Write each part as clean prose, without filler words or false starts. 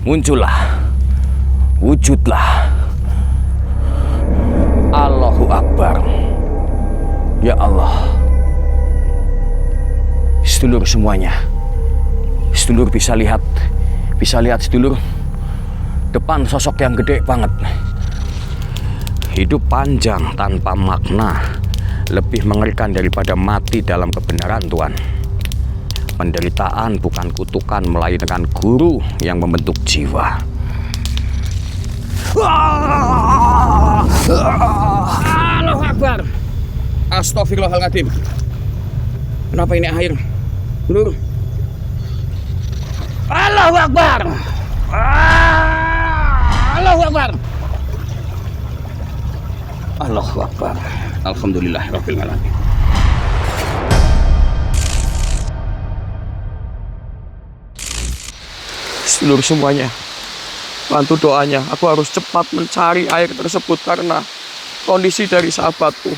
Muncullah, wujudlah. Allahu Akbar. Ya Allah. Sedulur semuanya. Sedulur bisa lihat sedulur. Depan sosok yang gede banget. Hidup panjang tanpa makna lebih mengerikan daripada mati dalam kebenaran Tuhan. Penderitaan bukan kutukan, melainkan guru yang membentuk jiwa. Allahu Akbar. Astagfirullahaladzim. Kenapa ini air? Lur. Allahu Akbar. Allahu Akbar. Allahu Akbar. Alhamdulillahirabbil alamin. Seluruh semuanya, bantu doanya. Aku harus cepat mencari air tersebut karena kondisi dari sahabatku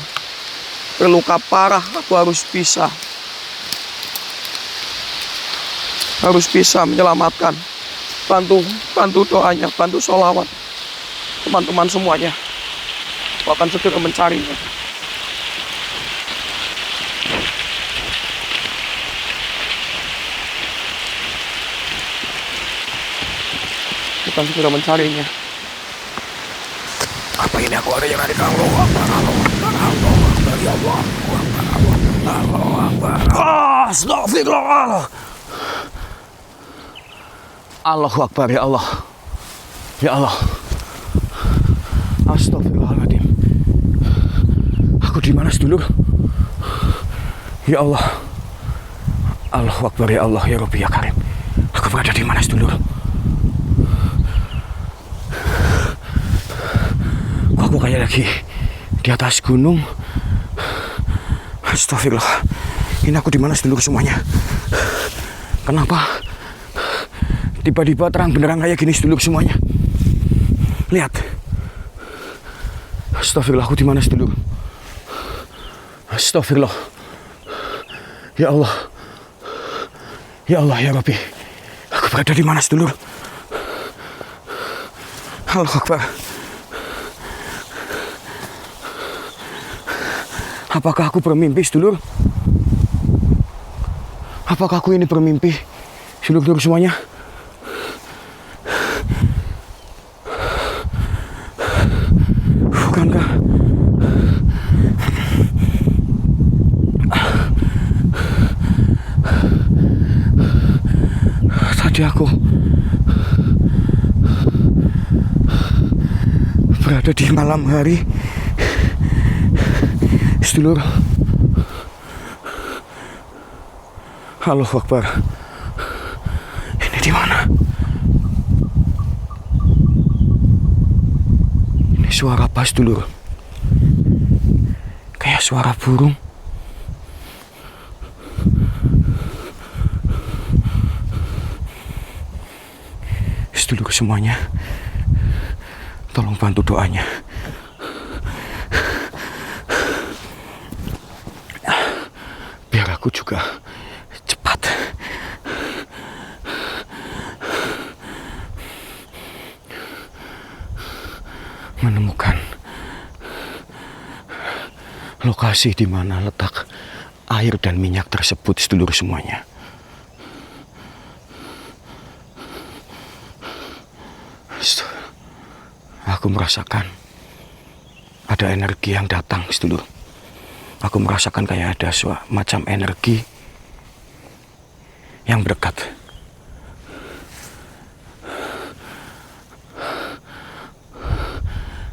terluka parah. Aku harus bisa menyelamatkan. Bantu doanya, bantu sholawat teman-teman semuanya. Aku akan segera mencarinya. Kita segera mencarinya. Apa ini aku ada yang ada di Allah? Astagfirullah. Allahu Akbar, ya Allah. Ya Allah. Astagfirullahaladzim. Aku di mana, sedulur? Ya Allah. Allahu Akbar, ya Allah, ya Rabbi, ya Karim. Aku berada di mana, sedulur? Aku kayak lagi di atas gunung. Astagfirullah. Ini aku di mana, sedulur semuanya? Kenapa tiba-tiba terang benderang kayak gini, sedulur semuanya? Lihat. Astagfirullah, aku di mana, sedulur? Astagfirullah. Ya Allah. Ya Allah, ya Rabbi. Aku berada di mana, sedulur? Allahu Akbar. Apakah aku bermimpi, sedulur? Apakah aku ini bermimpi, sedulur semuanya? Bukankah tadi aku berada di malam hari, sedulur? Allahu Akbar. Ini di mana? Ini suara apa, sedulur? Kayak suara burung. Sedulur semuanya, tolong bantu doanya. Biar aku juga cepat menemukan lokasi di mana letak air dan minyak tersebut, sedulur semuanya. Aku merasakan ada energi yang datang, sedulur. Aku merasakan kayak ada macam energi yang berdekat.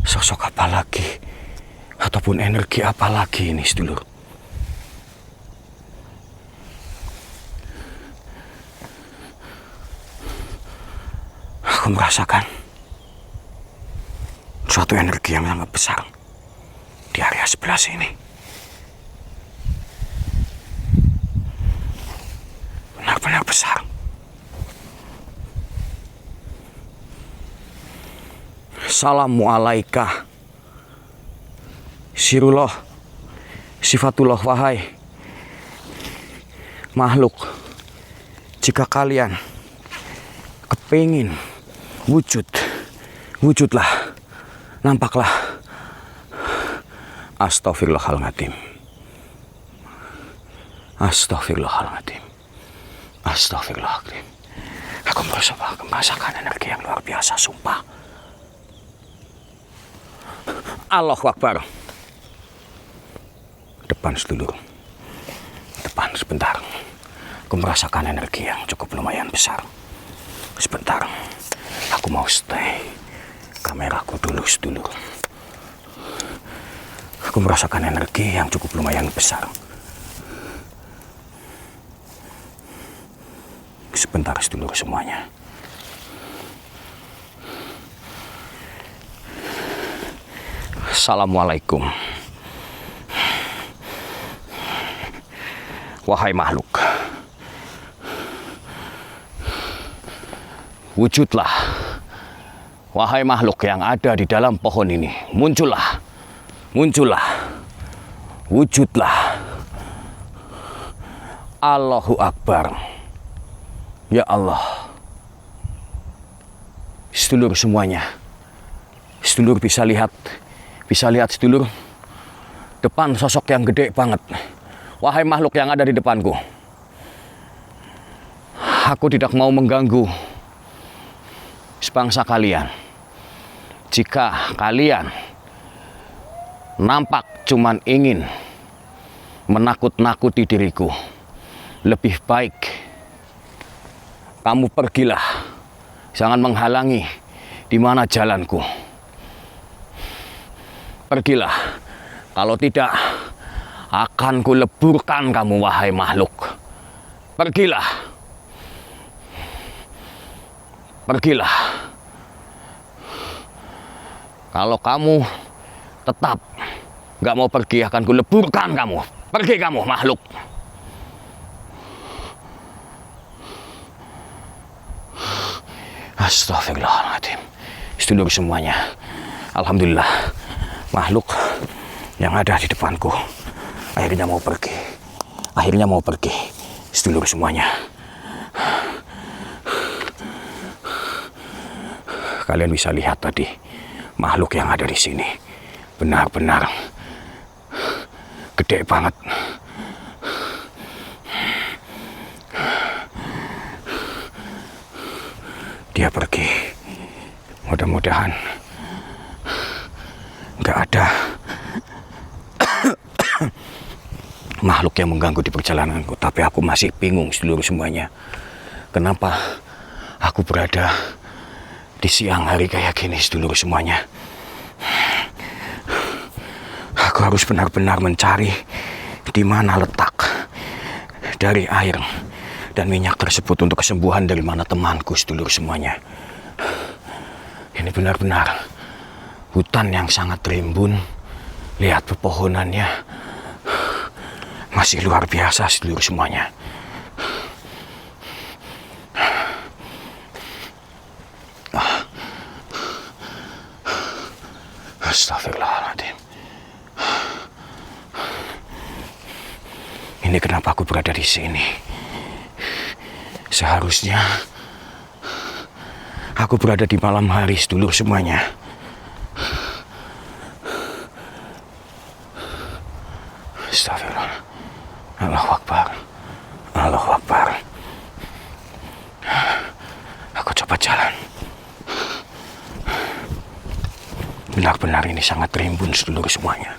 Sosok apa lagi? Ataupun energi apa lagi ini, sedulur? Aku merasakan suatu energi yang sangat besar di area sebelah sini. Benar-benar besar. Salamu alaika sirullah sifatullah. Wahai makhluk, jika kalian kepingin Wujudlah, nampaklah. Astaghfirullahaladzim. Astagfirullahaladzim. Aku merasakan energi yang luar biasa, sumpah. Allahu Akbar. Depan sedulur. Depan sebentar. Aku merasakan energi yang cukup lumayan besar. Sebentar. Aku mau stay kameraku dulu sedulur. Aku merasakan energi yang cukup lumayan besar. Sebentar sedulur semuanya. Assalamualaikum. Wahai makhluk, wujudlah. Wahai makhluk yang ada di dalam pohon ini, muncullah. Wujudlah. Allahu Akbar. Ya Allah. Sedulur semuanya. Sedulur bisa lihat sedulur. Depan sosok yang gede banget. Wahai makhluk yang ada di depanku. Aku tidak mau mengganggu sebangsa kalian. Jika kalian nampak cuman ingin menakut-nakuti diriku, lebih baik kamu pergilah. Jangan menghalangi di mana jalanku. Pergilah. Kalau tidak, akan kuleburkan kamu, wahai makhluk. Pergilah. Kalau kamu tetap gak mau pergi, akan kuleburkan kamu. Pergi kamu, makhluk. Astagfirullahaladzim. Sedulur semuanya, alhamdulillah, makhluk yang ada di depanku akhirnya mau pergi. Sedulur semuanya, kalian bisa lihat tadi makhluk yang ada di sini benar-benar gede banget. Dia pergi. Mudah-mudahan nggak ada makhluk yang mengganggu di perjalananku. Tapi aku masih bingung seluruh semuanya. Kenapa aku berada di siang hari kayak gini seluruh semuanya. Aku harus benar-benar mencari di mana letak dari air dan minyak tersebut untuk kesembuhan dari mana temanku sedulur semuanya. Ini benar-benar hutan yang sangat rimbun. Lihat pepohonannya masih luar biasa sedulur semuanya. Astagfirullahaladzim. Ini kenapa aku berada di sini? Seharusnya aku berada di malam hari sedulur semuanya. Astagfirullah. Allahu Akbar. Allahu Akbar. Aku coba jalan. Benar-benar ini sangat rimbun sedulur semuanya.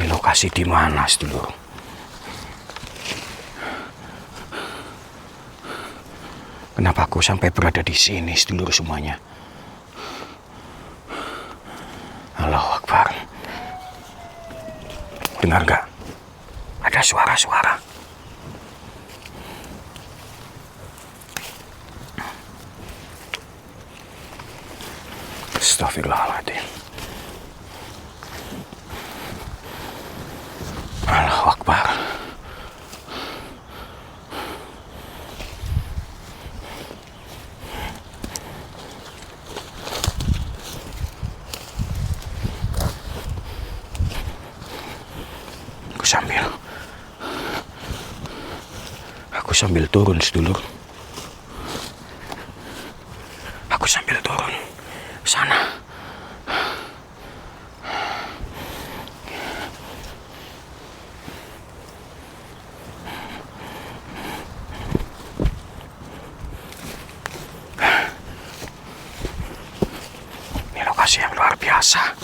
Lokasi di mana, sedulur? Kenapa aku sampai berada di sini, sedulur semuanya? Allahu Akbar. Dengar nggak? Ada suara-suara. Astagfirullahaladzim. Allahu Akbar. Aku sambil sambil turun, sedulur. Aku sambil turun. Sana. Ini lokasi yang luar biasa.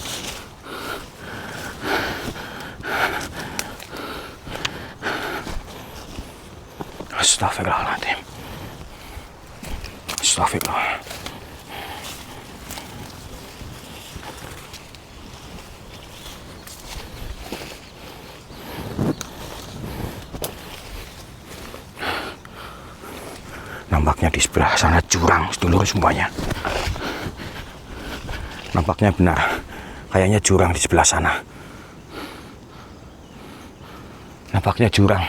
Astagfirullahaladzim. Astagfirullah. Nampaknya di sebelah sana jurang, sedulur semuanya. Nampaknya benar. Kayaknya jurang di sebelah sana. Nampaknya jurang.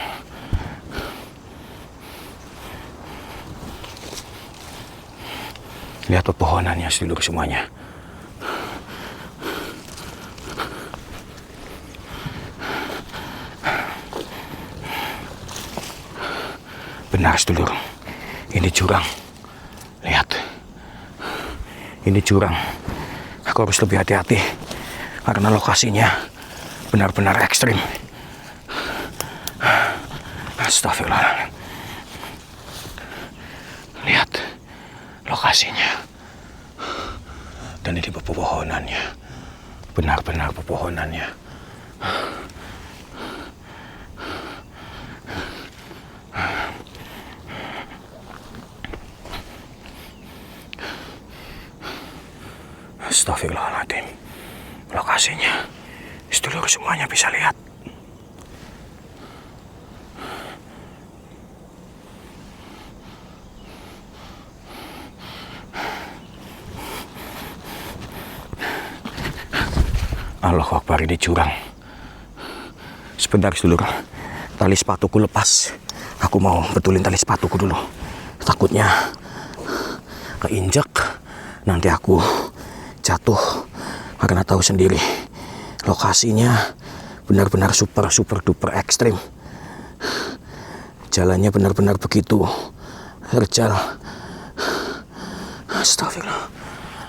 Lihat pepohonannya, sedulur semuanya. Benar, sedulur. Ini jurang. Lihat. Ini jurang. Aku harus lebih hati-hati. Karena lokasinya benar-benar ekstrim. Astagfirullah. Lihat lokasinya. Dan ini pepohonannya. Benar-benar pepohonannya. Astagfirullahaladzim. Lokasinya, sedulur semuanya bisa lihat. Allahu Akbar, ini jurang. Sebentar, sedulur. Tali sepatuku lepas. Aku mau betulin tali sepatuku dulu. Takutnya keinjak, nanti aku jatuh. Karena tahu sendiri lokasinya benar-benar super duper ekstrim. Jalannya benar-benar begitu terjal. Astagfirullah.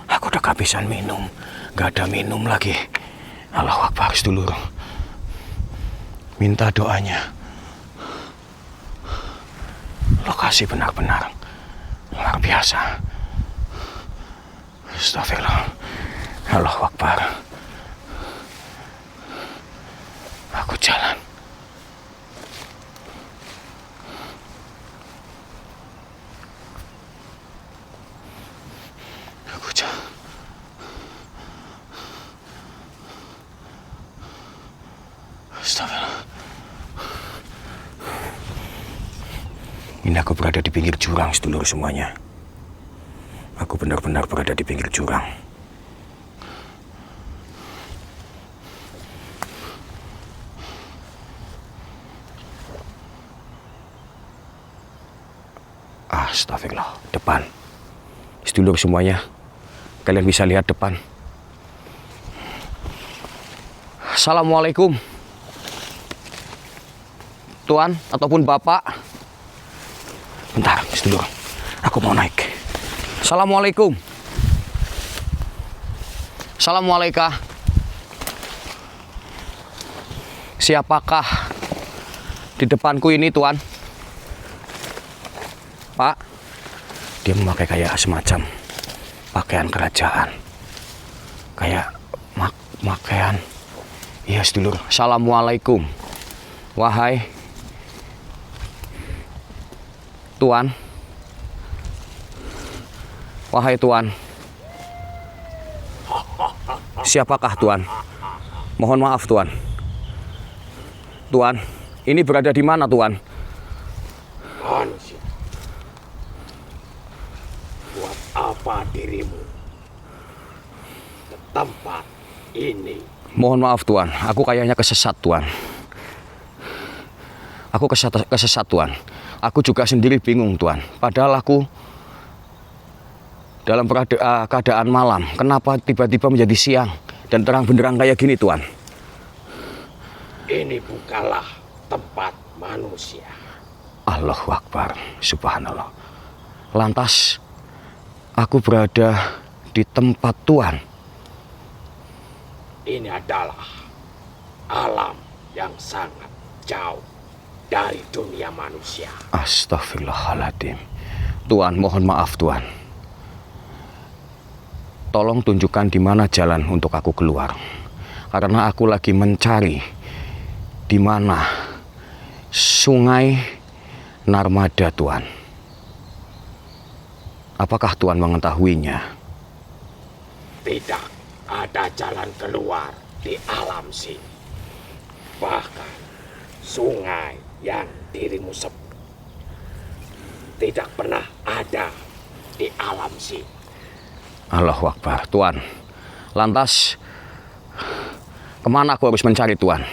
Aku udah kehabisan minum. Gak ada minum lagi. Allahu Akbar, sedulur. Minta doanya. Lokasi benar-benar luar biasa. Astagfirullah. Allahu Akbar. Aku jalan. Aku jalan. Astagfirullah. Ini aku berada di pinggir jurang, sedulur semuanya. Aku benar-benar berada di pinggir jurang. Astagfirullah. Depan. Sedulur semuanya, kalian bisa lihat depan. Assalamualaikum, Tuan ataupun Bapak. Bentar, sedulur. Aku mau naik. Assalamualaikum. Assalamualaikum. Siapakah di depanku ini, Tuan? Pak, dia memakai kayak semacam pakaian kerajaan. Kayak pakaian. Iya, sedulur. Assalamualaikum. Wahai Tuan. Wahai Tuan. Siapakah Tuan? Mohon maaf, Tuan. Tuan, ini berada di mana, Tuan? Manusia, buat apa dirimu ke tempat ini? Mohon maaf, Tuan. Aku kayaknya kesesat, Tuan. Aku kesesat, Tuan. Aku juga sendiri bingung, Tuan. Padahal aku dalam keadaan malam. Kenapa tiba-tiba menjadi siang dan terang benderang kayak gini, Tuan? Ini bukanlah tempat manusia. Allahu Akbar, subhanallah. Lantas, aku berada di tempat Tuhan. Ini adalah alam yang sangat jauh dari dunia manusia. Astagfirullahaladzim. Tuhan, mohon maaf Tuhan. Tolong tunjukkan di mana jalan untuk aku keluar. Karena aku lagi mencari di mana sungai Narmada Tuhan. Apakah Tuhan mengetahuinya? Tidak ada jalan keluar di alam sini. Bahkan sungai yang dirimu sebut tidak pernah ada di alam sini. Allahu Akbar. Tuhan, lantas kemana aku harus mencari Tuhan?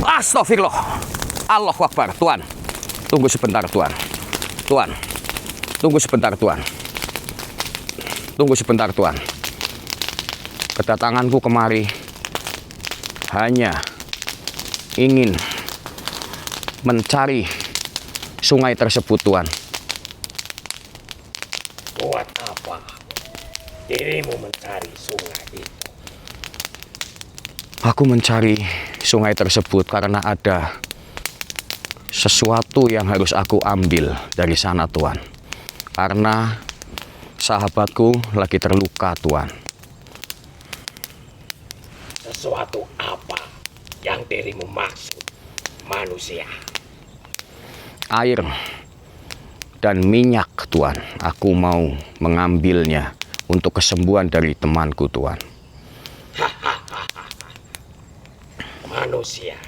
Astagfirullah. Allahu Akbar. Tuhan, tunggu sebentar Tuhan. Tuhan, tunggu sebentar Tuhan. Tunggu sebentar Tuhan. Kedatanganku kemari hanya ingin mencari sungai tersebut Tuhan. Buat apa dirimu mencari sungai itu? Aku mencari sungai tersebut karena ada sesuatu yang harus aku ambil dari sana Tuhan. Karena sahabatku lagi terluka Tuhan. Sesuatu apa yang dirimu maksud, manusia? Air dan minyak Tuhan. Aku mau mengambilnya untuk kesembuhan dari temanku Tuhan. Manusia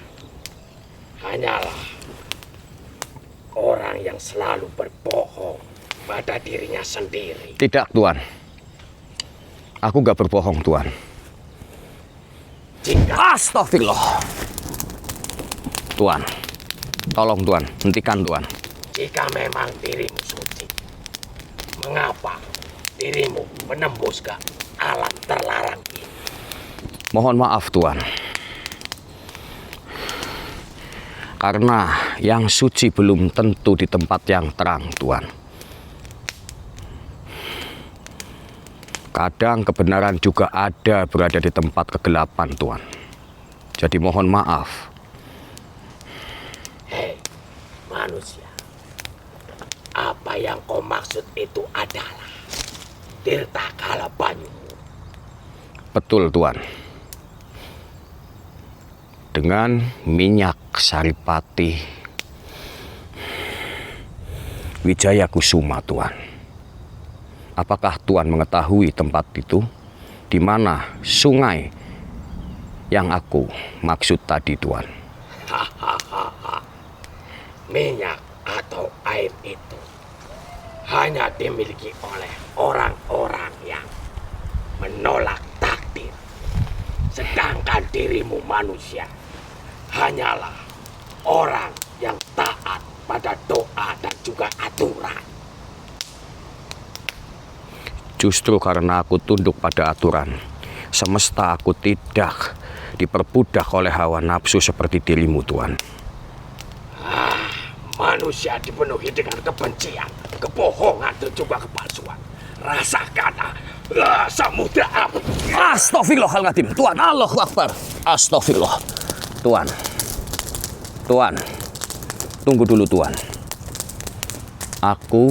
hanyalah orang yang selalu berbohong pada dirinya sendiri. Tidak Tuhan. Aku gak berbohong Tuhan. Astagfirullah. Tuhan, tolong Tuhan, hentikan Tuhan. Jika memang dirimu suci, mengapa dirimu menembus ke alam terlarang ini? Mohon maaf Tuhan. Karena yang suci belum tentu di tempat yang terang Tuhan. Kadang kebenaran juga ada berada di tempat kegelapan Tuhan. Jadi mohon maaf. Hei manusia, apa yang kau maksud itu adalah Tirta Kala Banyu. Betul Tuhan. Dengan minyak Saripati Wijaya Kusuma Tuhan. Apakah Tuhan mengetahui tempat itu? Di mana sungai yang aku maksud tadi Tuhan? Minyak atau air itu hanya dimiliki oleh orang-orang yang menolak takdir. Sedangkan dirimu manusia hanyalah orang yang taat pada doa dan juga aturan. Justru karena aku tunduk pada aturan, semesta aku tidak diperbudak oleh hawa nafsu seperti dirimu Tuhan. Manusia dipenuhi dengan kebencian, kebohongan dan juga kepalsuan. Rasakan samudra api. Astagfirullahaladzim. Tuhan, Allahu Akbar. Astagfirullah. Tuhan, Tuhan, tunggu dulu Tuhan. Aku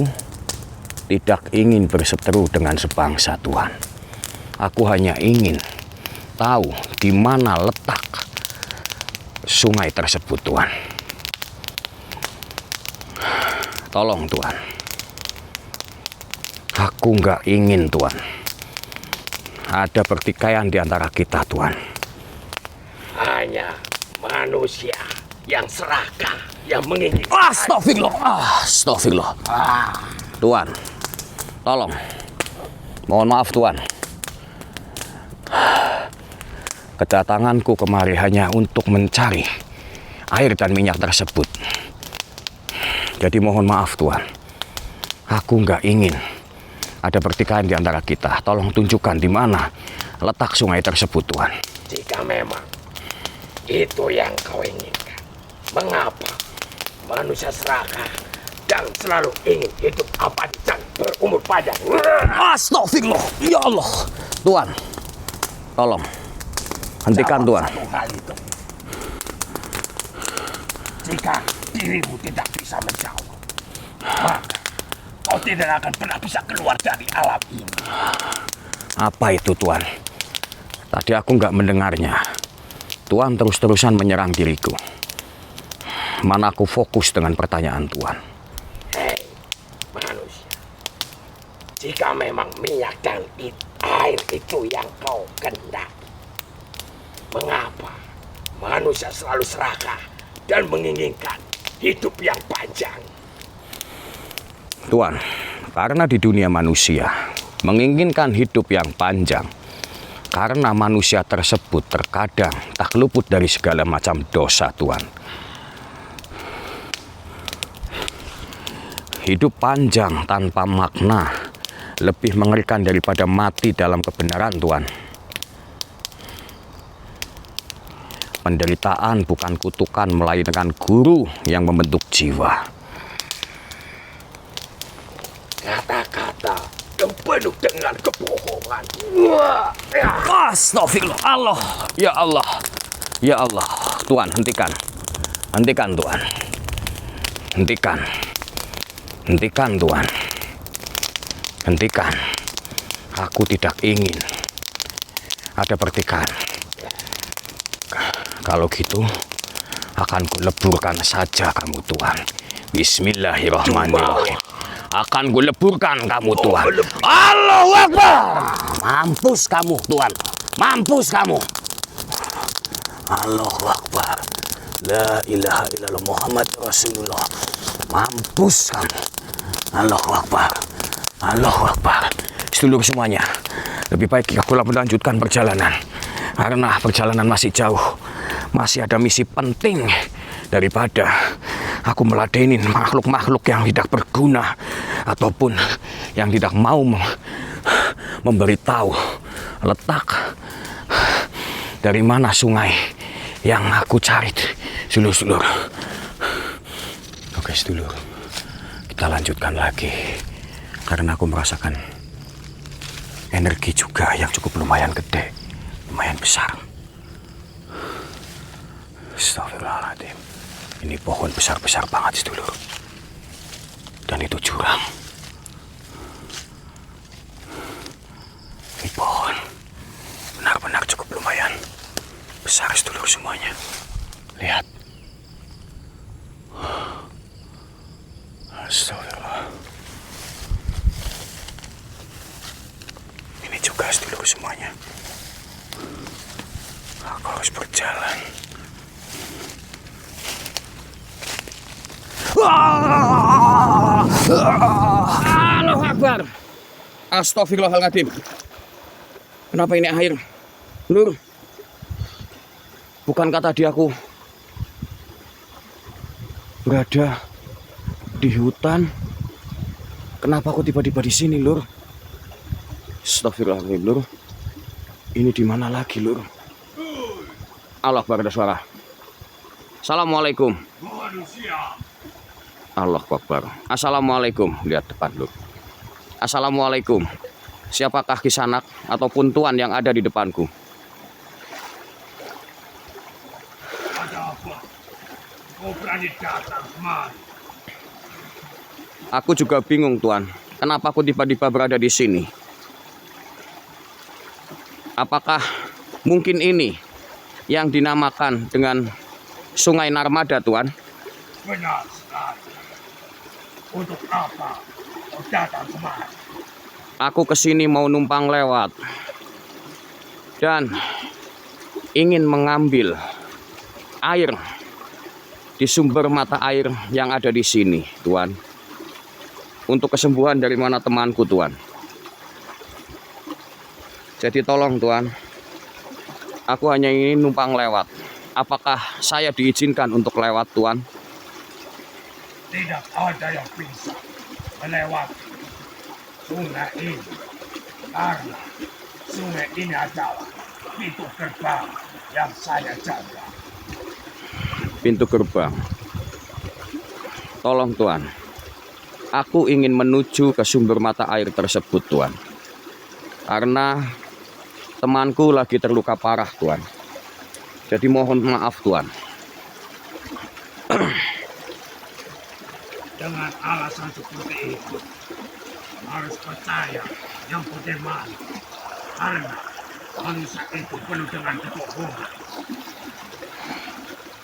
tidak ingin berseteru dengan sebangsa Tuhan. Aku hanya ingin tahu di mana letak sungai tersebut Tuhan. Tolong Tuhan. Aku nggak ingin Tuhan ada pertikaian di antara kita Tuhan. Hanya manusia yang serakah, yang menginginkan. Astagfirullah. Astagfirullah. Tuhan, tolong. Mohon maaf Tuhan. Kedatanganku kemari hanya untuk mencari air dan minyak tersebut. Jadi mohon maaf Tuhan. Aku nggak ingin ada pertikaian di antara kita. Tolong tunjukkan di mana letak sungai tersebut Tuhan. Jika memang itu yang kau inginkan, mengapa manusia serakah yang selalu ingin hidup abadi dan berumur panjang. Astagfirullah. Ya Allah. Tuan, tolong. Hentikan, Tuan. Satu hal itu. Jika dirimu tidak bisa menjawab, maka kau tidak akan pernah bisa keluar dari alam ini. Apa itu, Tuan? Tadi aku nggak mendengarnya. Tuan terus-terusan menyerang diriku. Mana aku fokus dengan pertanyaan Tuan? Hei, manusia. Jika memang minyak dan air itu yang kau kehendaki, mengapa manusia selalu serakah dan menginginkan hidup yang panjang? Tuan, karena di dunia manusia menginginkan hidup yang panjang, karena manusia tersebut terkadang tak luput dari segala macam dosa, Tuan. Hidup panjang tanpa makna lebih mengerikan daripada mati dalam kebenaran, Tuan. Penderitaan bukan kutukan, melainkan guru yang membentuk jiwa. Kata-kata yang penuh dengan kebohongan. Astagfirullah. Allah. Ya Allah. Ya Allah. Tuan, hentikan. Hentikan, Tuan. Hentikan. Hentikan, Tuan. Hentikan. Aku tidak ingin ada pertikaian. Kalau gitu, akan kuleburkan saja kamu, Tuan. Bismillahirrahmanirrahim. Akan kuleburkan kamu, Tuan. Allahu Akbar. Mampus kamu, Tuan. Mampus kamu. Allahu Akbar. La ilaha illallah Muhammad Rasulullah. Mampus kamu. Allahu Akbar. Allahu Akbar. Sedulur semuanya, lebih baik aku melanjutkan perjalanan. Karena perjalanan masih jauh. Masih ada misi penting daripada aku meladenin makhluk-makhluk yang tidak berguna ataupun yang tidak mau memberitahu letak dari mana sungai yang aku cari, sedulur-sedulur. Oke, sedulur, kita lanjutkan lagi karena aku merasakan energi juga yang cukup lumayan gede, lumayan besar. Astagfirullahaladzim. Ini pohon besar-besar banget, sedulur. Dan itu jurang. Ini pohon benar-benar cukup lumayan besar, sedulur semuanya. Lihat. Astagfirullah. Ini juga, sedulur semuanya. Aku harus berjalan. Allahu Akbar. Astagfirullahaladzim. Kenapa ini air? Lur, bukankah tadi aku berada di hutan? Kenapa aku tiba-tiba di sini, Lur? Astagfirullahaladzim, Lur. Ini di mana lagi, Lur? Allah Akbar, ada suara. Assalamualaikum. Allah Akbar. Assalamualaikum. Lihat depan, Lur. Assalamualaikum. Siapakah kisanak ataupun tuan yang ada di depanku? Ada apa? Kau berani datang kemari? Aku juga bingung, Tuan. Kenapa aku tiba-tiba berada di sini? Apakah mungkin ini yang dinamakan dengan Sungai Narmada, Tuan? Benar sekali. Untuk apa kau datang kemari? Aku kesini mau numpang lewat dan ingin mengambil air di sumber mata air yang ada di sini, Tuan. Untuk kesembuhan dari mana temanku, Tuan. Jadi tolong, Tuan. Aku hanya ingin numpang lewat. Apakah saya diizinkan untuk lewat, Tuan? Tidak ada yang bisa melewati sungai ini. Karena sungai ini adalah pintu gerbang yang saya jaga. Pintu gerbang. Tolong Tuan, aku ingin menuju ke sumber mata air tersebut Tuan. Karena temanku lagi terluka parah Tuan. Jadi mohon maaf Tuan. Dengan alasan seperti itu, harus percaya yang bagaimana. Karena manusia itu penuh dengan kebohongan.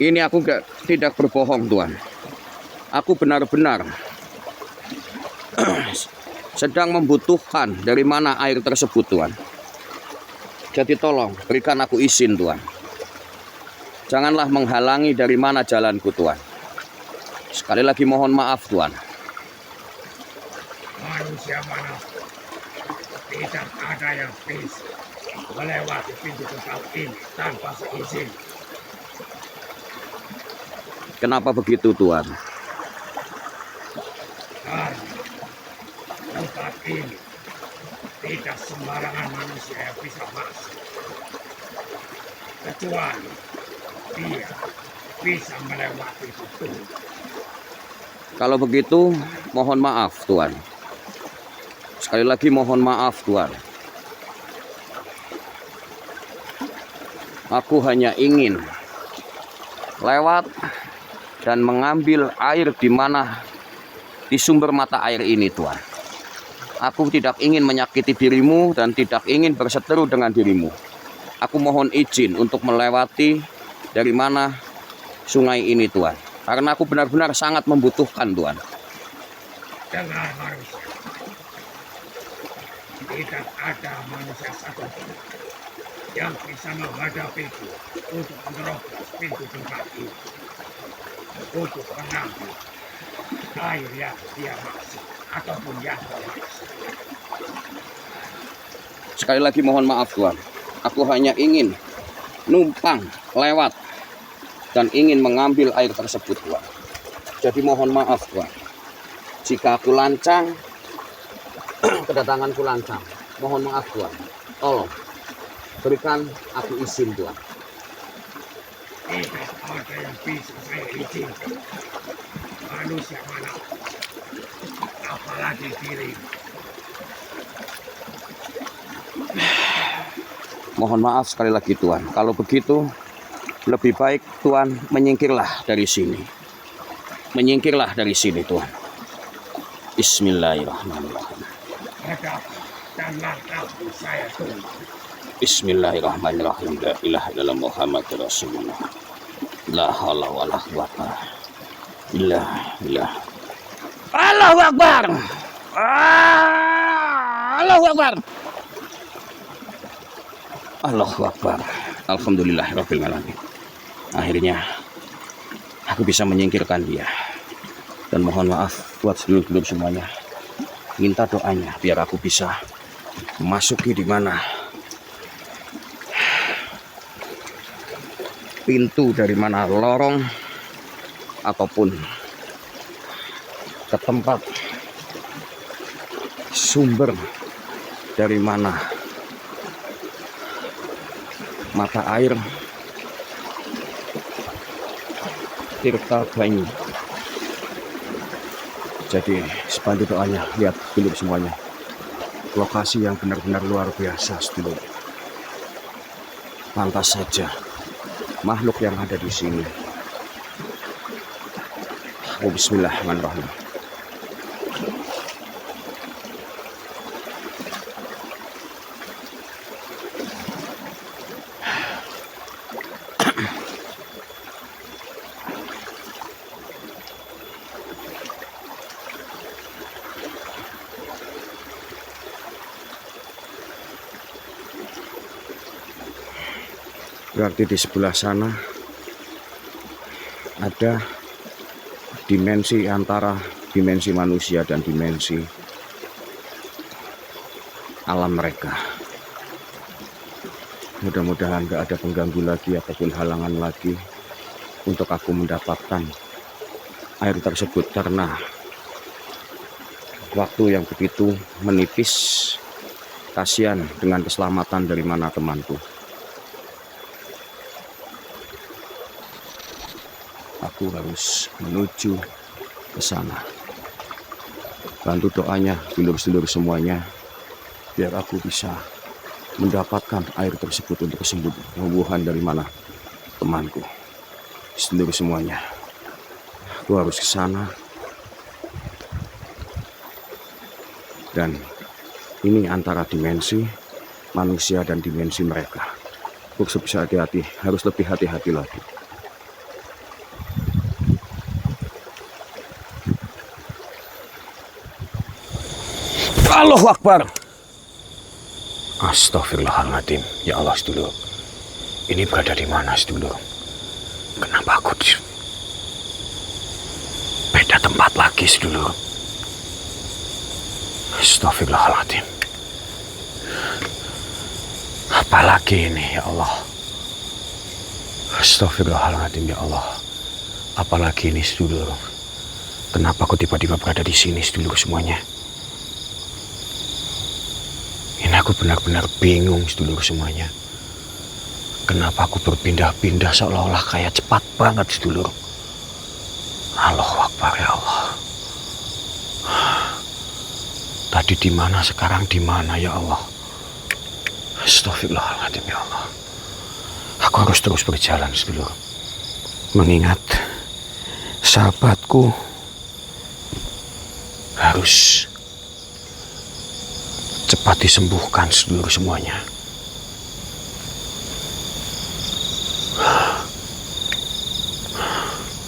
Ini aku tidak berbohong Tuan. Aku benar-benar sedang membutuhkan dari mana air tersebut Tuan. Jadi tolong berikan aku izin Tuan. Janganlah menghalangi dari mana jalanku Tuan. Sekali lagi mohon maaf Tuan. Manusia mana tidak ada yang bisa melewati pintu tempat ini tanpa seizin. Kenapa begitu Tuan? Karena tempat ini tidak sembarangan manusia yang bisa masuk. Kecuali dia bisa melewati itu. Kalau begitu mohon maaf Tuan. Sekali lagi mohon maaf Tuan. Aku hanya ingin lewat dan mengambil air di sumber mata air ini Tuan. Aku tidak ingin menyakiti dirimu dan tidak ingin berseteru dengan dirimu. Aku mohon izin untuk melewati dari mana sungai ini Tuan. Karena aku benar-benar sangat membutuhkan Tuan. Dengar manusia, tidak ada manusia satupun yang bisa menghadapiku untuk menerobos pintu tempat ini, untuk mengambil air yang dia maksud ataupun yang kau maksud. Sekali lagi mohon maaf Tuan. Aku hanya ingin numpang lewat dan ingin mengambil air tersebut Tuan. Jadi mohon maaf Tuan. Jika aku lancang, kedatanganku lancang. Mohon maaf Tuan. Tolong berikan aku izin Tuan. Tidak ada yang bisa saya izinkan. Manusia mana, apalagi dirimu. Mohon maaf sekali lagi Tuan. Kalau begitu lebih baik Tuan menyingkirlah dari sini. Menyingkirlah dari sini Tuan. Bismillahirrahmanirrahim. Hadap dan langkahmu saya tunggu. Bismillahirrahmanirrahim. La ilaha illallah Muhammadur Rasulullah. La haula wala quwata illa billah. Allahu Akbar. Allahu Akbar. Allahu Akbar. Alhamdulillahirabbil alamin. Akhirnya aku bisa menyingkirkan dia. Dan mohon maaf buat sedulur-sedulur semuanya. Minta doanya biar aku bisa memasuki di mana pintu, dari mana lorong ataupun ke tempat sumber dari mana mata air Tirta Banyu. Jadi sebantu doanya, lihat dulu semuanya. Lokasi yang benar-benar luar biasa sedulur. Pantas saja makhluk yang ada di sini. Bismillahirrahmanirrahim. Berarti di sebelah sana ada dimensi antara dimensi manusia dan dimensi alam mereka. Mudah-mudahan gak ada pengganggu lagi ataupun halangan lagi untuk aku mendapatkan air tersebut, karena waktu yang begitu menipis. Kasihan dengan keselamatan dari mana temanku. Aku harus menuju ke sana. Bantu doanya sedulur-sedulur semuanya, biar aku bisa mendapatkan air tersebut untuk kesembuhan dari mana temanku. Sedulur semuanya, aku harus ke sana. Dan ini antara dimensi manusia dan dimensi mereka. Aku bisa hati-hati, harus lebih hati-hati lagi. Allahu Akbar. Astagfirullahaladzim. Ya Allah, sedulur. Ini berada di mana, sedulur? Kenapa aku di beda tempat lagi, sedulur? Astagfirullahaladzim. Apalagi ini, ya Allah. Astagfirullahaladzim, ya Allah. Apalagi ini, sedulur. Kenapa aku tiba-tiba berada di sini, sedulur semuanya? Ini aku benar-benar bingung, sedulur semuanya. Kenapa aku berpindah-pindah seolah-olah kayak cepat banget, sedulur. Allahu Akbar, ya Allah. Tadi di mana, sekarang di mana, ya Allah. Astagfirullahaladzim, ya Allah. Aku harus terus berjalan, sedulur. Mengingat sahabatku harus cepat disembuhkan, sedulur semuanya.